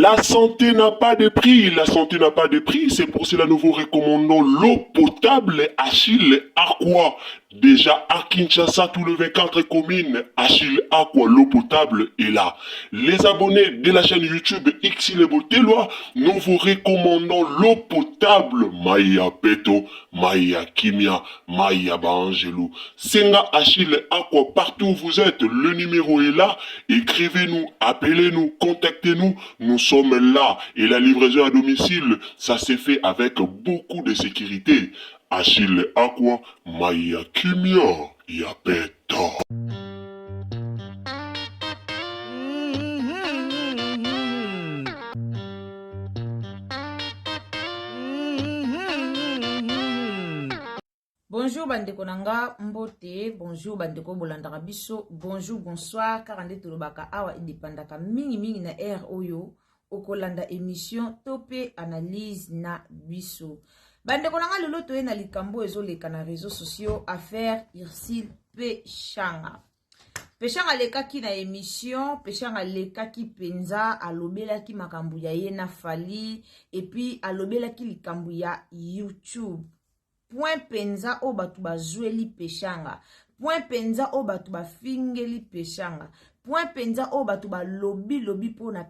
La santé n'a pas de prix, la santé n'a pas de prix, c'est pour cela que nous vous recommandons l'eau potable Achille Aqua. Déjà à Kinshasa, tout le 24 communes, Achille Aqua, l'eau potable est là. Les abonnés de la chaîne YouTube Xile Botelwa, nous vous recommandons l'eau potable Maya Peto, Maya Kimia, Maya Bangelou. Senga Achille Aqua, partout où vous êtes, le numéro est là. Écrivez-nous, appelez-nous, contactez-nous. Nous sommes là et la livraison à domicile, ça s'est fait avec beaucoup de sécurité. Achille Aqua, Maya Kimia, Yapeta. Bonjour bandeko nanga mbote, bonjour bandeko bolandaka biso, bonjour bonsoir karande tolobaka awa idipandaka mingi na air oyo okolanda émission topé analyse na biso. Bandeko nanga lelo toye na likambo ezoleka na réseaux sociaux affaire Ursule Peshanga. Peshanga lekaki na émission, Peshanga lekaki penza alobelaki makambu ya ye na Fally et puis alobelaki likambu ya YouTube. Point penza o batu bazweli Peshanga. Point penza o batu bafingeli Peshanga. Point penza o batu ba lobi pona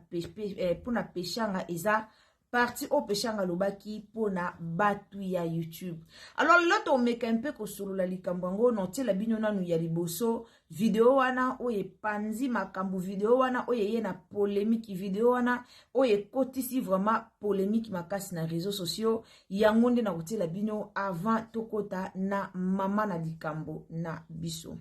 Peshanga eza parti o Peshanga lobaki pona batu ya YouTube. Alors l'autre on meka un peu kosolola likambo ngo noti la bino nanu ya liboso video wana oye panzi makambu video wana oye ye na polémique video wana oye kotisi vraiment polémique makasi na réseaux sociaux yango nde na kotela bino avant tokota na mama na likambo na biso.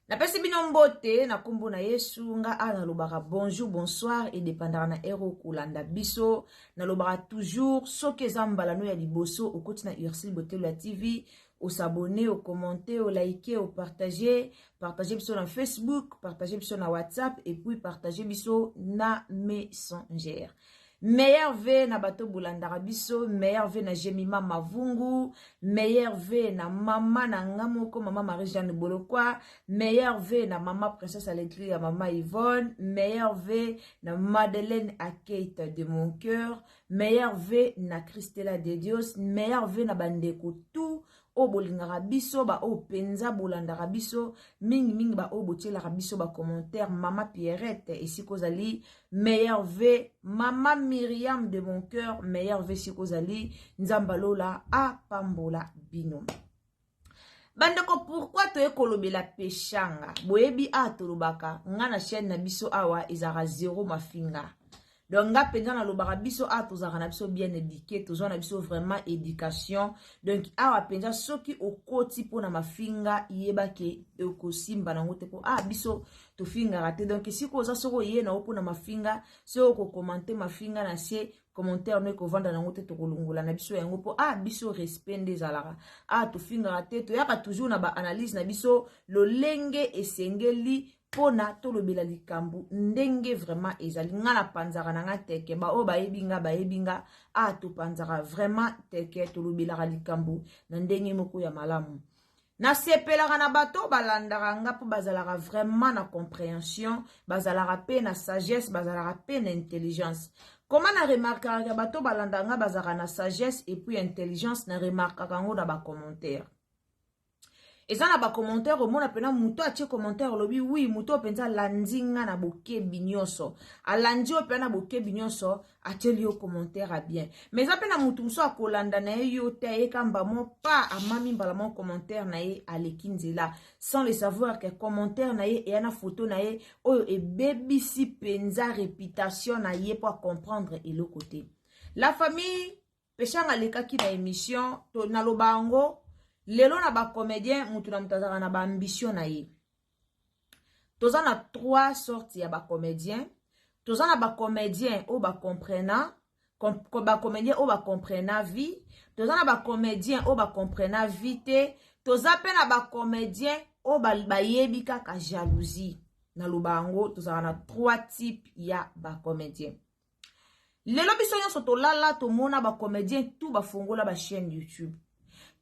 Na pesi bino mbote na kombo na Yesu nga ana lobaka bonjour bonsoir et dépendant na ero kulanda biso na lobaka toujours soke zambala no ya liboso okoti na Ursule Botelwa TV au s'abonner, au commenter, au liker, au partager biso na Facebook, partager biso na WhatsApp et puis partager biso na Messenger. Meilleur V na bato bulandara biso, meilleur V na Jemima Mavungu, meilleur V na mama na ngamoko, mama Marie-Jeanne Bolokwa, meilleur V na mama Princesse Allegri ya mama Yvonne, meilleur V na Madeleine Akate de mon cœur, meilleur V na Christella de Dios, meilleur V na bandeko tout o bolingara biso ba o penza bolandara biso mingi ba o botiela biso ba commentaire mama Pierrette esikozali meilleur V mama Myriam de mon cœur meilleur V esikozali nzambalola a pambola bino. Bandeko pourquoi to ekolobela Peshanga boyebi a tolobaka nga na chaîne na biso awa ezara zéro mafinga. Donc, nga penza na lobaka biso a tozaka na biso bien éduqué, tozwa na biso vraiment éducation. Donc, awa penza soki okoti po na mafinga yeba ke okosimba na ngote po biso to finga rate. Donc, si koza soko ye na opo na mafinga, so ko commenter mafinga na se commentaire no ko vanda na ngote to kolungola na biso yango po biso respect ndezalaka. To finga rate to yaka toujours na ba analyse na biso lolenge esengeli pona tolobela likambu ndenge vraiment ezali nga na panzaka na nga teke ba o bayebinga to panzaka vraiment teke tolobela likambu na ndenge moko ya malamu na sepelaka na bato balandaka nga po bazalaka vraiment na compréhension bazalaka pe na sagesse bazalaka pe na intelligence. Comment na remarquaka bato balandaka nga bazalaka na sagesse et puis intelligence na remarquaka ngo na ba commentaire. Et ça na ba commentaire au mona pena muto atie commentaire lobi oui muto penza landinga na boke binyoso alandi o pena boke binyoso atie li au commentaire a bien mais ça pena mutu so akolanda na yo te e kamba mo pa amami mbala mo commentaire na ye alekinzela sans le savoir que commentaire na ye e na photo na ye oyo e bebisi penza réputation na ye pour comprendre et le côté la famille Peshanga lekaki na émission to na lobango. Lelo na ba comédien mutu na mutazaka na ba ambition na ye. Toza na trois sortes ya ba comédien. Toza na ba comédien o ba comprena, ba comédien o ba comprena vie. Toza na ba comédien o ba comprena vite. Toza pe na ba comédien o ba yebi kaka jalousie. Na lubango toza na trois types ya ba comédien. Lelo biso nyonso tolala tomona ba comédien tout ba fongola ba chaîne YouTube.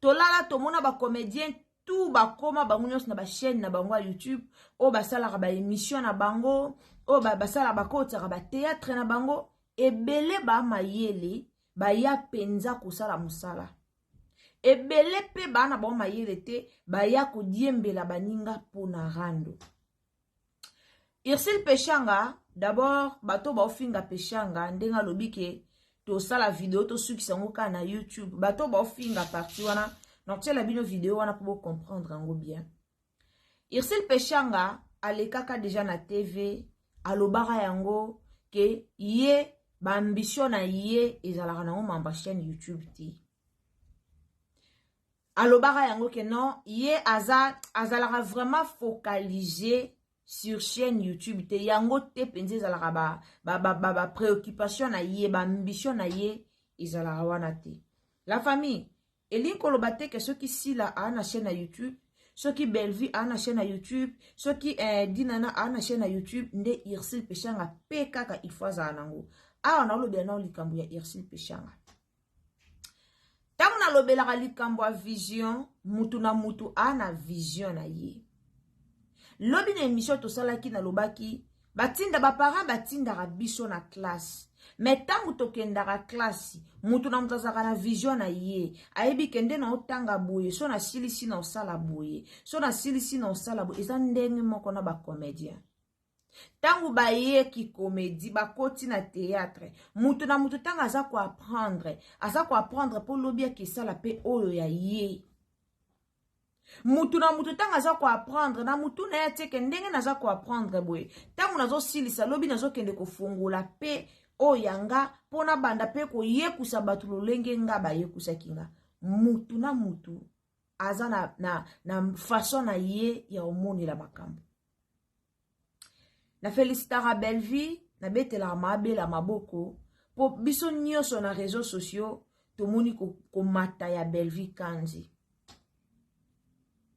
Tolala tomona ba comédien tout bakoma bango nyonso na ba chaîne na bango ya YouTube o basalaka ba émission na bango o basala bakotaka ba théâtre na bango ebele ba mayele baya penza kosala musala ebele pe bana ba mayele te baya kodiembela baninga pona rando. Irsil Peshanga d'abord bato ba ofinga Peshanga ndenga lobike to sala vidéo to sukisa ngoka na YouTube bato ba ofinga parti wana donc tu la bino vidéo wana pour comprendre ngo bien. Irsil Peshanga alekaka déjà na TV alobaka yango ke ye ba ambition na ye ezalaka na mamba chaîne YouTube ti. Alobaka yango ke non ye azalaka vraiment focalisé sur chaîne YouTube te yango te penze ezalaka ba préoccupation na ye ba ambition na ye ezalaka wana te. La famille elin koloba te ke ceux qui sila a na chaîne na YouTube, ceux qui Bellevue a na chaîne na YouTube, ceux qui Dinana a na chaîne na YouTube nde Irsil Peshanga pe kaka il faut za nango. A na lobe na likambo ya Irsil Peshanga. Tango na lobelaka likambo ya vision, mutu na mutu a na vision na ye. Lobi na émission to salaki na lobaki batinda ba parents batinda biso na classe. Mais tango tokendaka classe, mutu na mutu azaka na vision na ye. Ayebi kende na otanga boye, so na silisi na osala boye. So na silisi na osala boye, eza ndenge moko na ba comédien. Tango ba ye ki comédie, ba koti na théâtre, mutu na mutu tanga aza ko apprendre po lobi ki sala pe oyo ya ye. Mutu na mutu tanga aza ko apprendre na mutu na yate ke ndenge naza ko apprendre boye. Tango nazo silisa lobi nazo kende ko fungola pe o yanga pona banda pe ko yekusa batu lolenge nga ba yekusa kinga. Mutu na mutu aza na façon na ye ya omoni la makambo. Na felicitara Bellevue na betela mabela maboko po biso nyonso na réseaux sociaux tomoni ko mata ya Bellevue Kanzi.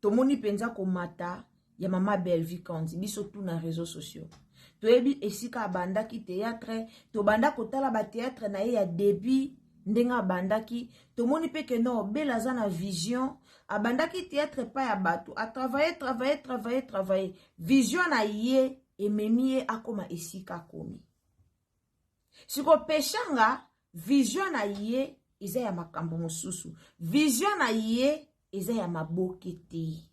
Tomoni penza ko mata ya mama Bellevue Kanzi biso tout na réseaux sociaux. Toyebi esika bandaki théâtre, to banda kotala ba théâtre na ye ya début ndenga bandaki, tomoni pe ke no bela za na vision, abandaki théâtre pa ya bato, a travailler, vision na ye ememi akoma esika komi. Siko Peshanga, vision na ye eza ya makambo mosusu, vision na ye eza ya mabokete.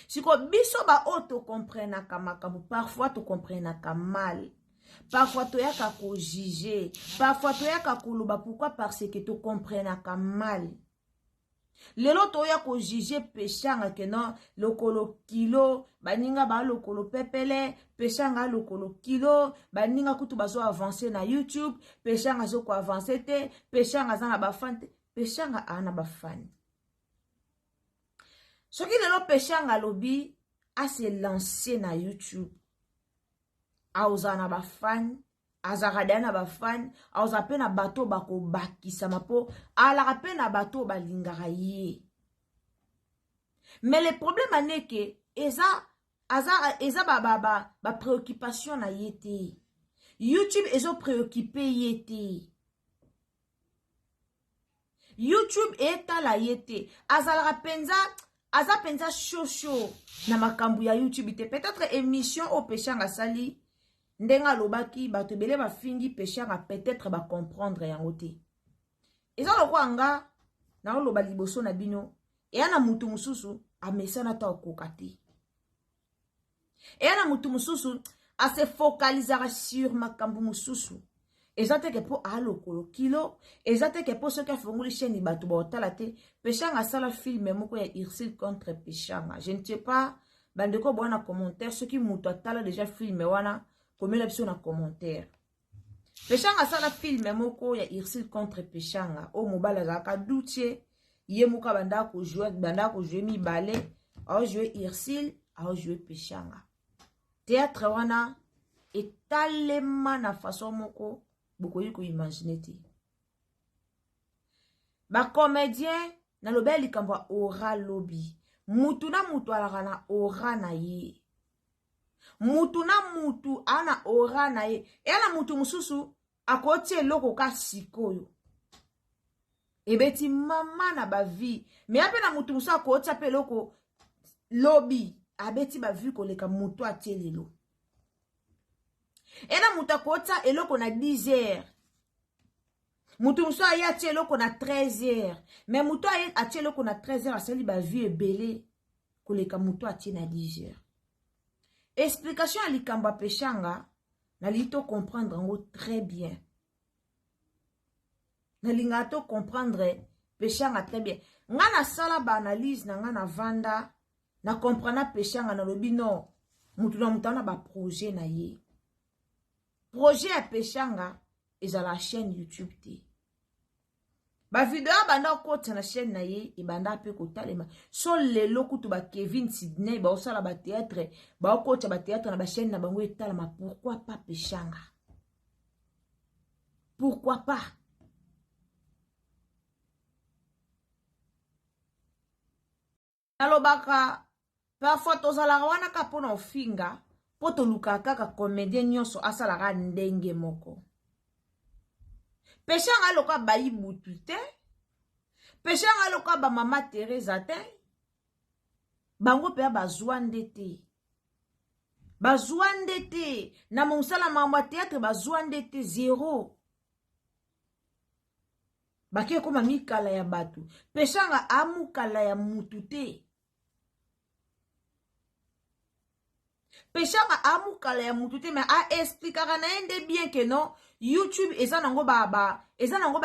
Siko biso ba auto comprenaka makambo, parfois to comprenaka mal. Parfois to yaka ko juger, parfois to yaka koloba pourquoi parce que to comprenaka mal. Lelo to ya ko juger Peshanga ke non lokolo kilo baninga ba lokolo pepele, Peshanga lokolo kilo baninga kutu bazo avancer na YouTube, Peshanga zo ko avancer te, Peshanga za na ba fan te, Peshanga ana ba fan. Soki lelo Peshanga lobi a se lancer na YouTube. Auza na ba fan, azarada na ba fan, auza pe na bato bako bakisa mapo, ala pe na bato balingara ye. Mais le problème est que eza ba préoccupation na yete. YouTube ezo préoccupé yete. YouTube eta la yete. Aza penza show na makambu ya YouTube te. Peut-être émission au Peshanga sali ndenga lobaki bato bele ba fingi Peshanga peut-être ba comprendre yango te. Eza lokwa nga na loba liboso na bino e ana mutu mususu amesana ta okokate. E ana mutu mususu a se focaliser sur makambu mususu. Ezate ke po alokolo kilo, ezate ke po soki afunguli chaîne bato ba otala te, Peshanga sala film moko ya Irsil contre Peshanga. Je ne sais pas bandeko bona commentaire ceux qui mutu atala déjà film wana komela biso na commentaire. Peshanga sala film moko ya Irsil contre Peshanga o mobala zaka douche ye muka banda ko jouer mi balé, a jouer Irsil, a jouer Peshanga. Théâtre wana etalema na façon moko bokoyi ko imaginer te. Ba comédien na lobel likambo aura lobby. Mutu na mutu alaka na aura na ye. Mutu na mutu ana aura na ye. E ana mutu mususu akoti eloko ka sikoyo. ebeti mama na ba vie me ape na mutu musa ko tia pe loko lobby abeti ba vie koleka mutu atie lelo ena mutu ko tia eloko na 10 heures mutu musa aye atie eloko na 13 heures mais mutu aye atie eloko na 13 heures asali ba vie ebele koleka mutu atie na 10 heures. Explication à likamba peshanga na lito comprendre ngo très bien. Na lingato comprendre peshanga très bien. Nga na sala ba analyse na nga na vanda na comprendre peshanga na lobi no mutu na mutana ba projet na ye. Projet à peshanga ezala chaîne YouTube te. Ba video banda kota na chaîne na ye e banda pe ko talema so lelo kutu ba Kevin Sydney ba osala ba théâtre ba kota ba théâtre na ba chaîne na bango etalama pourquoi pas peshanga pourquoi pas alobaka parfois tozala wana ka pona ofinga poto luka kaka comédien nyonso asala ndenge moko peshanga loka bayi butu te peshanga loka ba mama Teresa te bango pe bazwande te na monsala mama théâtre bazwande te zéro bake koma mikala ya batu peshanga amukala ya mutu te peshanga amukala ya mutu te mais a expliquera na ende bien que non YouTube eza nango eza nango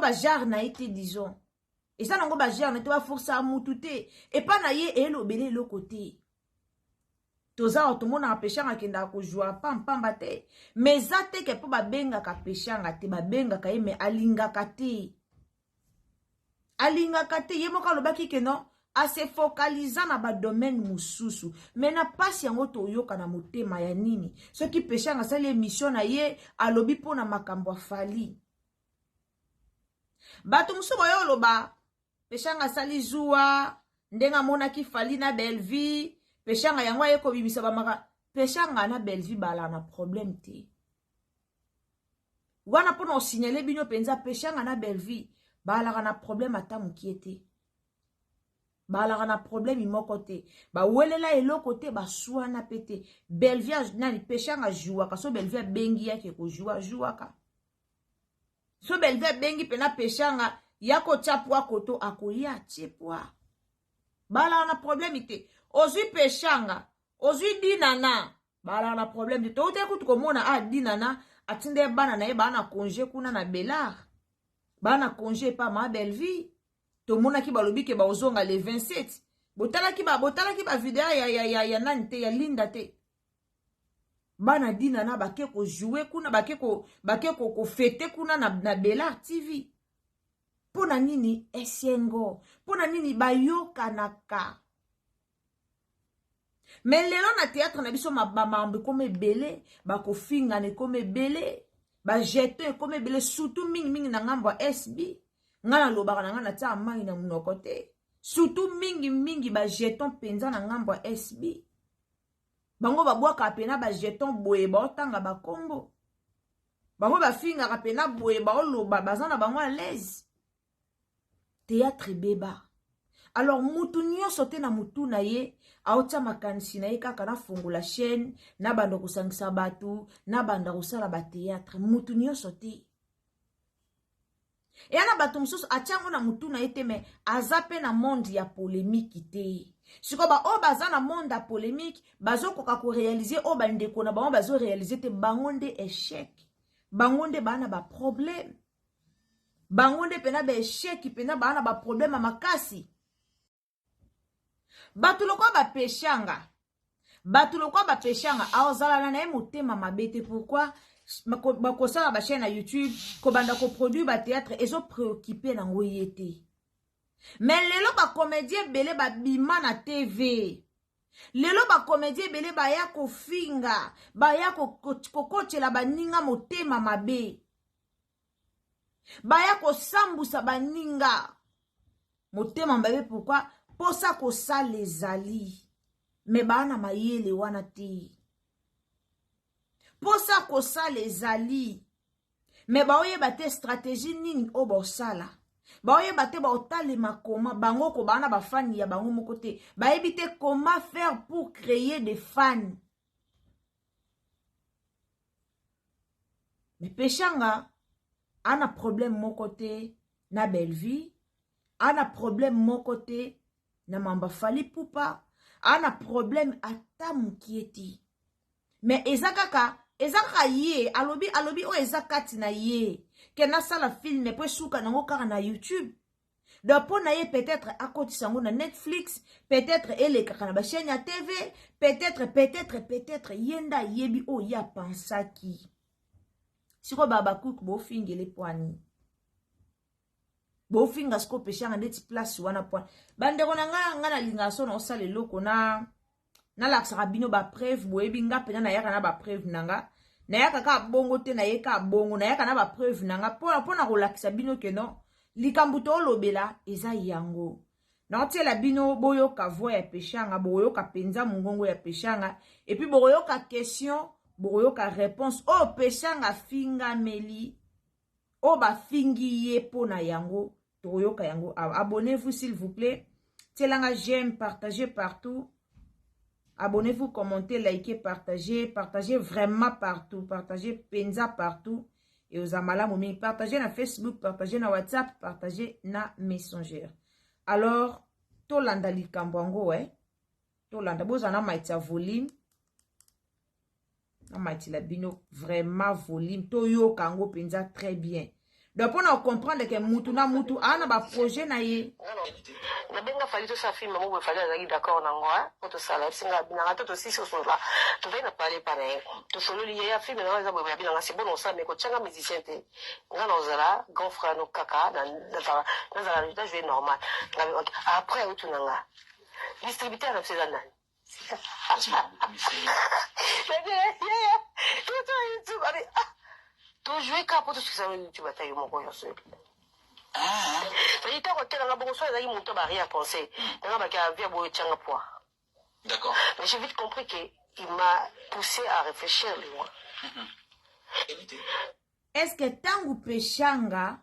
ba genre na été disons eza nango ba genre na te ba força mutu te et pas na ye elobele lo côté toza otomona peshanga kenda ko joa pamba te mais zate ke po ba benga ka peshanga te ba benga ka ye mais alinga ka te ye moka lobaki ke non a se focaliser na ba domaine mususu mais na pasi yango to yoka na motema ya nini soki peshanga sali émission na ye alobi pona makambo afali bato musu boyo loba peshanga sali zuwa ndenga mona ki fali na Belleville peshanga yango ayeko bibisa ba maka peshanga na Belleville bala na problème te wana pona o signaler bino penza peshanga na Belleville bala na problème ata mukiete balaka na problème moko te ba welela eloko te baswana pete Belleville nani peshanga jouaka so Belleville bengi yake ko jouaka so Belleville bengi pena peshanga yako chapwa koto akoya chepwa balaka na problème te ozui peshanga ozui dinana balaka na problème te ote kutu komona dinana atinde bana na ye bana congé kuna na Belard bana congé pa ma Belleville to mona ki balobi ke ba ozonga le 27 botala ki ba video ya nani te ya Linda te bana dina na bake ko jouer kuna bake ko fete kuna na Belard TV pona nini esengo pona nini bayoka naka mais lelo na théâtre na biso mamambe comme belé bako finga ne comme belé ba jeton comme belé surtout mingi na ngambo SB ngana lobaka na ngana tia mai na munoko te surtout mingi ba jeton penza na ngambo SB bango babwaka pena ba jeton boye ba otanga ba kombo bango ba finga ka pena boye ba oloba bazana bango à l'aise théâtre beba alors mutu nyonso te na mutu na ye aotia makanisi na ye kaka na fungola chaîne na banda kosangisa batu na banda kosala ba théâtre mutu nyonso te et ana bato mususu atiango na mutu na ye te me aza pe na monde ya polémique te siko ba o baza na monde ya polémique bazokoka koréalize o bandeko na bango bazoréalize te bango nde échec bango nde bana ba problème bango nde pena ba échec pena bana ba problème makasi bato lokwa ba peshanga aozala na ye motema mabete pourquoi bakosala ba chaîne na YouTube ko banda ko produire ba théâtre ezo préoccupé na ngoye te mais lelo ba comédien belé ba bima na TV lelo ba comédien belé ba ya ko finga ba ya ko kochela baninga motema mabe ba ya ko sambusa baninga motema mabe pourquoi posa ko sala ezali mais bana mayele wana te posa kosala ezali Mais baoyeba te stratégie nini o bosala. Baoyeba te baotalema koma bango ko bana ba fan ya bango moko te. Bayebi te comment faire pour créer des fans. Mais Pechanga ana problème mon côté na Bellevue, ana problème mon côté na Mamba Fali Poupa, ana problème ata mukieti. Mais ezakaka ye alobi o ezakati na ye ke na sala film po suka nango kaka na YouTube. Donc pour na ye peut-être à côté sango na Netflix, peut-être ele kaka na ba chaîne ya TV, peut-être yenda yebi o ya pensaki. Siko baba cook bo fingele poani. Bo finga sko Pechanga ndeti place wana poani. Bandeko na nga na linga so na osale loko na laksaka bino ba preuve boyebi nga pena na yaka na ba preuve nanga. Na yaka ka bongo te na yeka bongo na yaka na ba preuve nanga pona kolakisa bino ke non. Likambu to lobela eza yango. Na tiela bino boyoka voix ya Pechanga, boyoka penza mungongo ya Pechanga et puis boyoka question boyoka réponse o Pechanga finga meli o ba fingi ye pona yango toyoka yango. Abonnez-vous s'il vous plaît. Telanga j'aime, partagez partout. Abonnez-vous, commentez, likez, partagez vraiment partout, partagez penza partout et aux amala momi, partagez na Facebook, partagez na WhatsApp, partagez na Messenger. Alors tolanda likambo tolanda bozana maïtia volume. On m'a dit la bino vraiment volume. Toyo kango penza très bien. Donc on comprendre que mutu ana ba projet na ye. Na benga fali to sa film mo fali azaki d'accord na ngwa to sala singa bina to si so la. To vena parler pareil. To solo li ya film na za boya bina c'est bon on sa mais ko changa musicien te. Nga na ozala grand frère no kaka na za jouer normal. Après utu nanga. Distributeur na c'est nani. Tu joues qu'à pour tout ce que ça veut tu vas tailler mon coin seul. Il t'a retenu dans la bonne soirée, il monte rien à penser. Dans la bagarre, il y a poids. D'accord. Mais j'ai vite compris qu'il m'a poussé à réfléchir loin. Est-ce que tangu Pechanga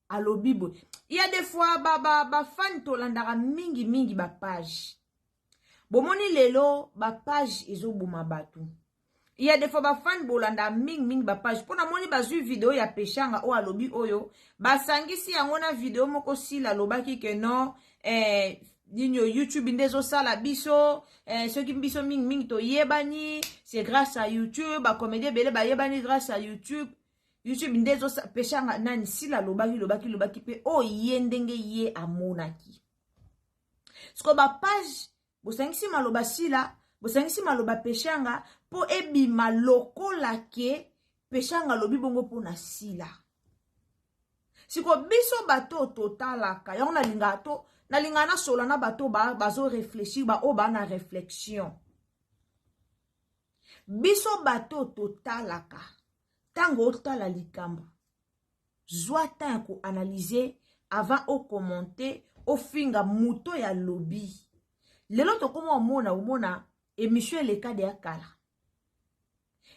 à l'obibo, il y a des fois ba fan to landara mingi ba page. Bomoni lelo ba page ezo boma batu. Il y a des fois ba fan bolanda ming ba page. Pona moni bazu vidéo ya Pechanga o alobi oyo. Ba sangisi yango na vidéo moko sila lobaki ke non dinyo YouTube ndezo sala biso ceux qui biso ming to yebani c'est grâce à YouTube ba comédie bele ba yebani grâce à YouTube ndezo Pechanga nani sila lobaki pe o yendenge ye amonaki. Sko ba page bosangisi maloba sila bosangisi maloba Pechanga po ebima lokola ke Pechanga lobi bongo po na sila. Siko biso bato totalaka yango nalinga na sola na bato bazo réfléchir ba o ba na réflexion. Biso bato totalaka tango otala likambo. Zwa tango analyser avant o commenter o finga muto ya lobby. Lelo to komo omona émission le cas de akala.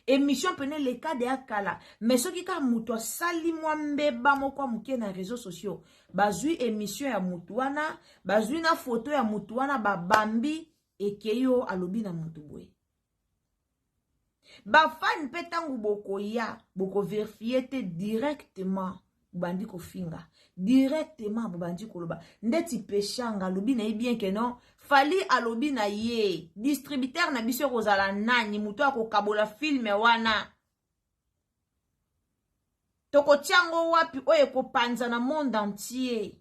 Émission pene le cas de akala. Mais ce qui ka muto sali mbeba moko muke na réseaux sociaux. Bazui émission ya mutuana, bazui na photo ya mutuana ba bambi ekeyo alobi na mutubwe. Ba fan petangu boko vérifier te directement bandi ko finga. Directement bandi ko loba. Ndeti Pechanga lobi na bien que non. Fali alobi na ye. Distributeur na biso kozala nani muto akokabola film wana. Toko tiango wapi oye ko panza na monde entier.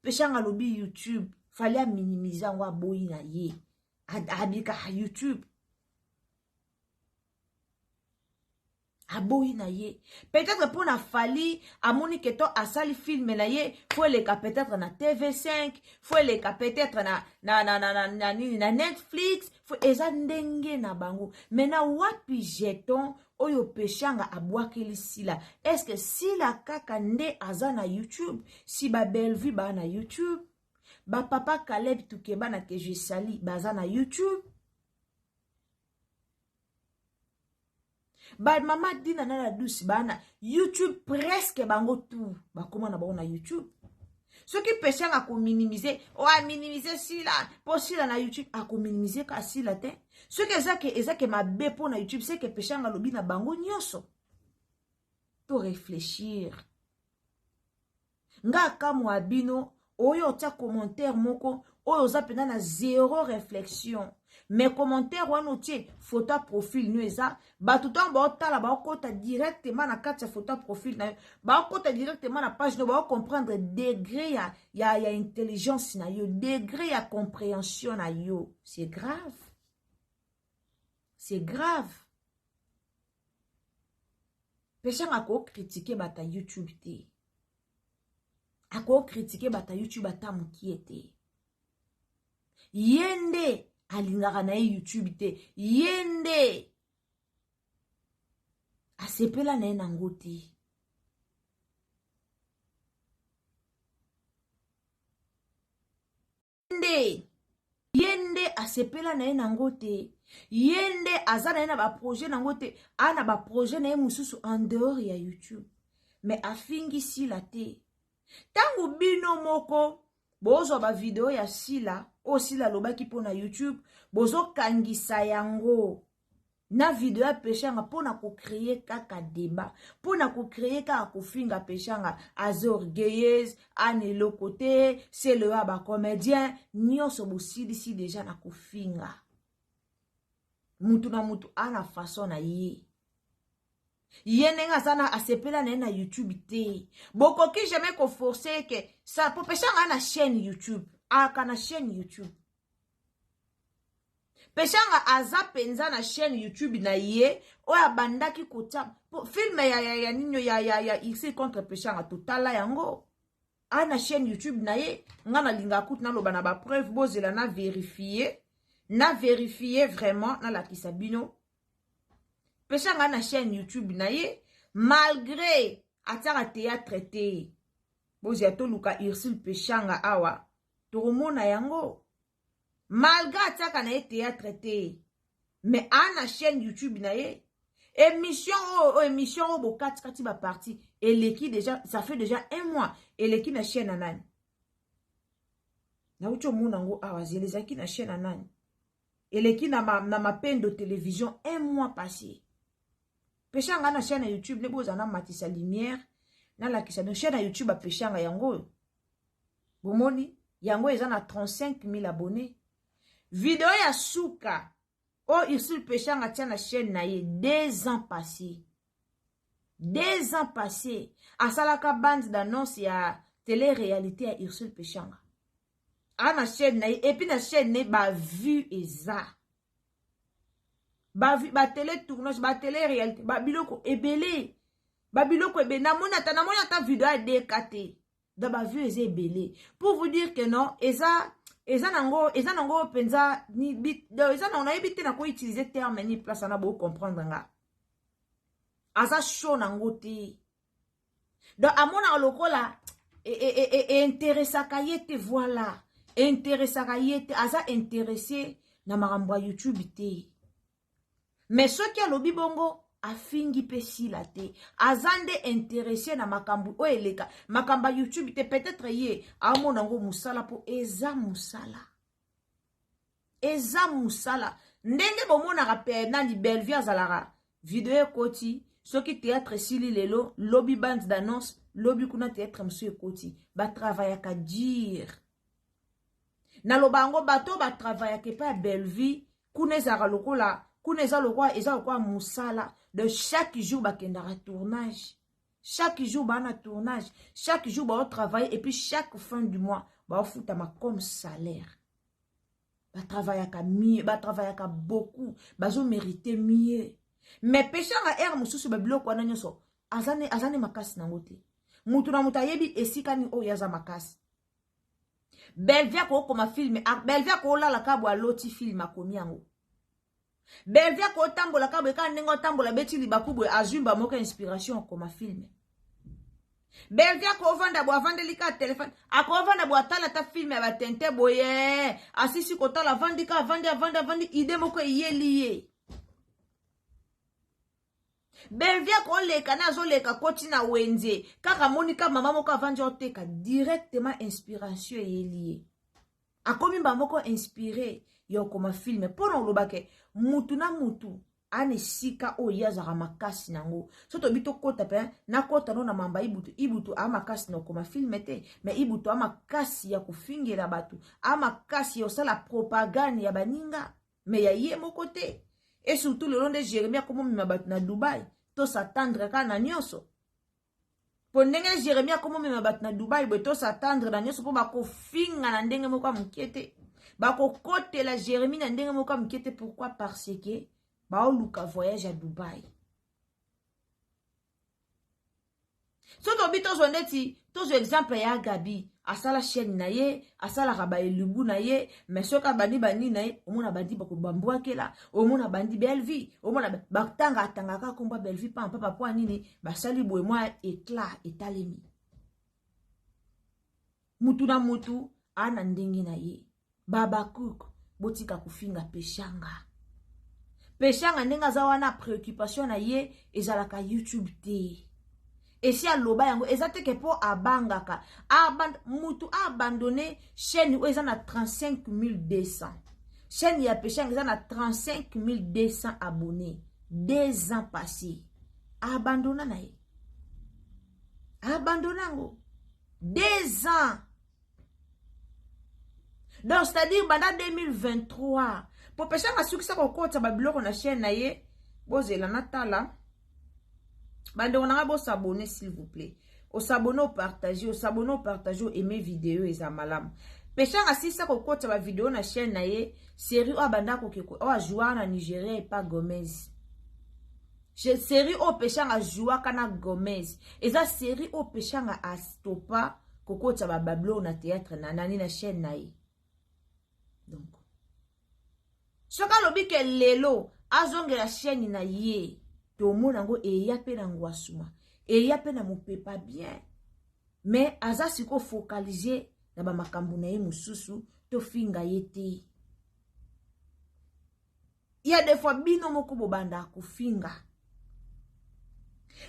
Pechanga lobi YouTube. Fali a minimiser wa boyi na ye. Abika YouTube. Aboyi na ye. Peut-être pour na fali amoni que to asali film na ye, faut le ka peut-être na TV5, faut le ka peut-être na Netflix, faut eza ndenge na bango. Maintenant wapi jeton oyo Pechanga abwakeli sila. Est-ce que sila kaka nde aza na YouTube, si ba Bellevue ba na YouTube, ba papa Caleb Tukeba na que je sali baza na YouTube. Ba mama dina na la douce bana YouTube presque bango tout. Ba comment na ba YouTube. Ce qui péché à ko minimiser, ou à minimiser si là, pour si là na YouTube à ko minimiser ka si là te. Ce que ça que ma bé pour na YouTube c'est que péché à lobi na bango nyonso. Pour réfléchir. Nga kamwa bino oyo tia commentaire moko oyo za pena na zéro réflexion. Mais commentaire wana tie photo profil nu eza batuta ba otala ba okota directement na kati ya photo profil na ba okota directement na page no ba comprendre degré ya intelligence na yo, degré ya compréhension na yo. C'est grave. C'est grave. Péché ngako critiquer bata YouTube te. Ako critiquer bata YouTube ata mukiete. Yende alingaka na YouTube te. Yende asepela na nango te. Yende asepela na nango te. Yende azana na ba projet nango te. Ana ba projet na mususu en dehors ya YouTube. Mais afingi si la te. Tangu bino moko bozo ba video ya sila o sila lobaki po na YouTube bozo kangisa yango na video ya peshanga pona ko créer kaka débat pona ko créer kaka kofinga peshanga azorgueilleuse ane le côté c'est le aba comédien nyonso bosili si déjà na kofinga mutu na mutu ana façon na ye. Yenenga sana asepela na YouTube te. Boko ki jamais ko forcer que ça pour peshanga na chaîne YouTube. Aka na chaîne YouTube. Peshanga aza penza na chaîne YouTube na ye oya bandaki kota film ya ninyo ya ici contre peshanga totala yango. Ana chaîne YouTube na ye ngana linga kut na loba na ba preuve bozela na vérifier vraiment na la kisabino. Peshanga na chaîne YouTube na ye malgré ataka théâtre te bozi atoluka Ursule Peshanga awa toromona yango malgré ataka na ye théâtre te mais ana chaîne YouTube na ye émission bo kati ba parti eleki déjà ça fait déjà 1 mois eleki na chaîne anani na ucho muna ngo awa zelezaki na chaîne anani eleki na mapendo télévision 1 mois passé. Peshanga na chaîne YouTube ne bozana matisa lumière na la kisa no chaîne YouTube a peshanga yango bomoni yango eza na 35 000 abonnés. Vidéo ya suka o Ursule Peshanga tia na chaîne na ye 2 ans passés. 2 ans passés asalaka bande d'annonce ya télé-réalité à Ursule Peshanga. Ana chaîne na ye et puis na chaîne ne ba vue eza. Ba télé tournage, ba télé réalité, ba biloko ebele. Ba biloko ebele. Na mona ta vidéo a décaté. Da ba vue eza ebele. Pour vous dire que non, eza nango penza ni bit, eza na on bité na ko utiliser terme ni place na bo comprendre nga. Asa show nango te. Donc amona lokola intéressaka yete voilà. Intéressaka yete asa intéressé na maramba YouTube te. Mais ce qui a lobi bongo afingi pesi la te azande intéressé na makambu o eleka makamba YouTube te peut-être ye amona ngo musala po eza musala ndenge bomona rappel na li belle via zalara vidéo koti soki théâtre sili lelo lobby band d'annonce lobby kuna théâtre monsieur koti ba travailler ka dire na lobango bato ba travailler ke pa belle vie kuna zara lokola Kuneza le roi musala de chaque jour bakendara tournage. Chaque jour bana tournage, chaque jour ba travail et puis chaque fin du mois ba futama comme salaire. Ba travailler ka mieux, ba travailler ka beaucoup, ba zo mériter mieux. Mais peshanga er mususu ba biloko wana nyoso. Azane makasi na ngote. Mutu na mutayebi esika ni o yaza makasi. Belvia ko koma filme, Belvia ko la kabwa loti film akomi yango. Belvia ko tambola kabwe ka nengo tambola beti libakubwe azumba moka inspiration koma film. Belvia ko vanda bo avandelika téléphone, akovanda bo atala ta film ya batente boye, asisi ko tala vandika vandi idée moko yelié. Belvia ko leka na zo leka koti na wenze. Kaka monika mama moko avandi oteka directement inspiration yeliye. Akomi bamoko inspiré yo koma filme. Pono lobake mutu na mutu. Ane sika o yazara makasi nango. Soto bito kota pe na kota no na mamba ibutu ama kasi no koma filme te. Me ibutu ama kasi ya kufingela batu. Ama kasi yo sala propagande ya baninga. Me ya ye moko te. Et surtout le long de Jérémie comme mima batu na Dubai. To s'attendre ka na nyoso. Pondenge Jérémie comme mima batu na Dubai. Bo to s'attendre na nyoso po bako finga na ndenge moko mkiete. Bako kote la Jérémie na ndenge moko mkiete. Pourquoi? Parce que bao luka voyage à Dubai. So to bi tozo ndeti, tozo exemple ya Gabi, asala chaîne na ye, asala raba elubu na ye, mais soka bandi na ye, omona bandi bako bambwa kela, omona bandi Belvi, omona baktanga atangaka komba Belvi pa papa po nini, basali boye moi éclat etalemi. Mutu na mutu ana ndenge na ye. Baba Cook botika kufinga peshanga. Peshanga ndenga za wana préoccupation na ye ezalaka YouTube te. Et si aloba yango ezateke po abangaka. Mutu abandonné chaîne où ezana 35 200. Chaîne ya Peshanga ezana 35 200 abonnés. 2 ans passés. Abandonna na ye. Abandonnango. 2 ans. Donc c'est-à-dire pendant 2023 pour Peshanga succès ko kota babiloko na chaîne na ye bozela natala. Bande on a beau s'abonner s'il vous plaît. Au s'abonner, au partager, aimer vidéo et za malam. Peshanga si ça ko kota ba vidéo na chaîne na ye, série o banda ko keko o jouer na Nigeria et pas Gomez. Série o Peshanga jouer kana Gomez. Et ça série o Peshanga a stoppa ko kota ba bablo na théâtre na nani na chaîne na ye. Donc soka lobi ke lelo azonge la chaîne na ye. To monango eya pe na ngwasuma eya pe na mopepa bien mais aza siko focaliser na ba makambu na ye mususu to finga yete. Il y a des fois bino moko bobanda kufinga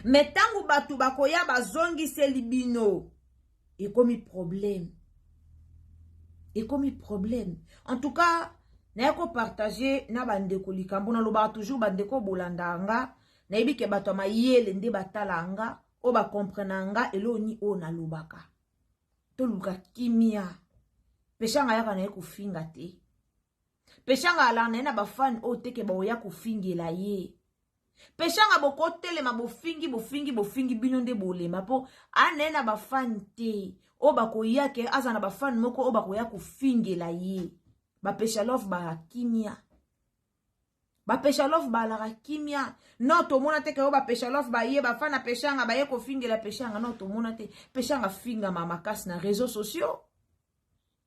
mais tangu batu bakoya bazongi seli bino ekomi problème en tout cas na yako partager na bandeko likambo na loba toujours bandeko bolandanga. Na yebi ke bato mayele nde batalanga o ba comprenanga eloni o na lubaka to luka kimia. Peshanga yaka na kufinga te. Peshanga ala na ba fan o teke ba oya kufingela ye. Peshanga bokotele ma bofingi bino nde bolema po anena ba fan te o ba koya ke azana ba fan moko o ba koya kufingela ye. Ba pesha love ba kimia. Ba pesha love ba la kimia. Non to mona te ke o ba pesha love ba ye ba fana peshanga ba ye ko fingela peshanga. Non to mona te peshanga finga mamakas na réseaux sociaux.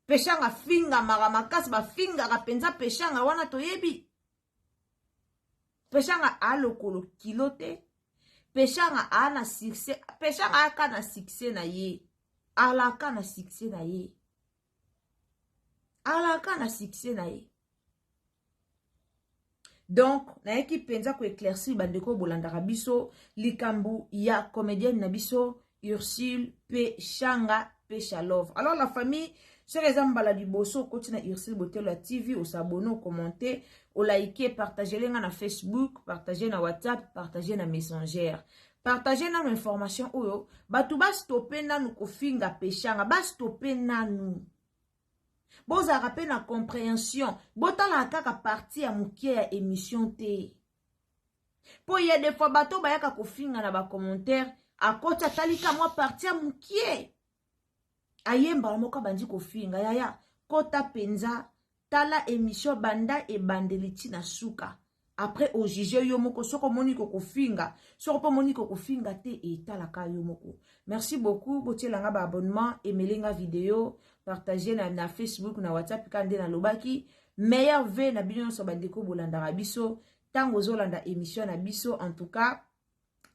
Peshanga finga mamakas ba finga rapenza peshanga wana to yebi. Peshanga a lokolo kilote. Peshanga a na succès. Peshanga a ka na succès na ye. Ala ka na succès na ye. Ala ka na succès na ye. Donc, na yeki penza ko éclaircir bandeko bolandaka biso likambu ya comédienne na biso Ursule Peshanga Peshalov. Alors la famille, sur les ambala du bosso continue Ursule Botelo TV, au s'abonner, au commenter, au liker, partager les na Facebook, partager na WhatsApp, partager na Messenger. Partager na information oyo, batu ba stopper na nu kofinga Peshanga, ba stopper na nu. Boza rappel na compréhension. Botala kaka partie ya mukie ya émission te. Po y a des fois bato bayaka kofinga na ba commentaire akota talika moi partie ya mukie. Ayemba moka bandi kofinga yaya kota penza tala émission banda e bandeliti na suka. Après au juge yo moko soko moniko kofinga, soko po moniko kofinga te e talaka yo moko. Merci beaucoup botielanga ba abonnement et melenga vidéo. Partager na Facebook, na WhatsApp, kande na lobaki. Meilleur V na bino so bandeko bolanda biso. Tango zolanda émission na biso. En tout cas,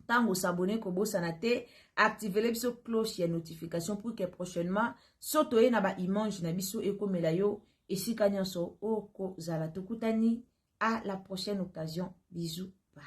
tango s'abonner ko bosa na te. Activer le biso cloche ya notification pour que prochainement, sotoye na ba image na biso eko melayo. Et si kanyanso oko zala tokutani. À la prochaine occasion. Bisous. Bye.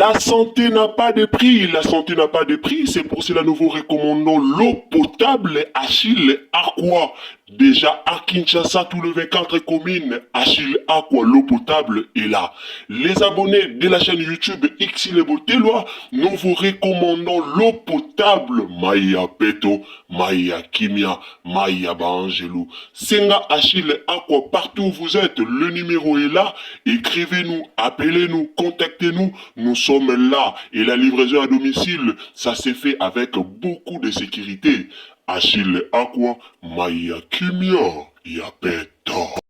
La santé n'a pas de prix, la santé n'a pas de prix, c'est pour cela nous vous recommandons l'eau potable Achille Aqua. Déjà à Kinshasa, tout le 24 communes, Achille Aqua, l'eau potable est là. Les abonnés de la chaîne YouTube Xile Botelwa, nous vous recommandons l'eau potable Maya Peto, Maya Kimia, Maya Bangelou. Senga Achille Aqua, partout où vous êtes, le numéro est là. Écrivez-nous, appelez-nous, contactez-nous. Nous sommes là et la livraison à domicile, ça s'est fait avec beaucoup de sécurité. Achille Aqua, Maya Kimia, Yapeta.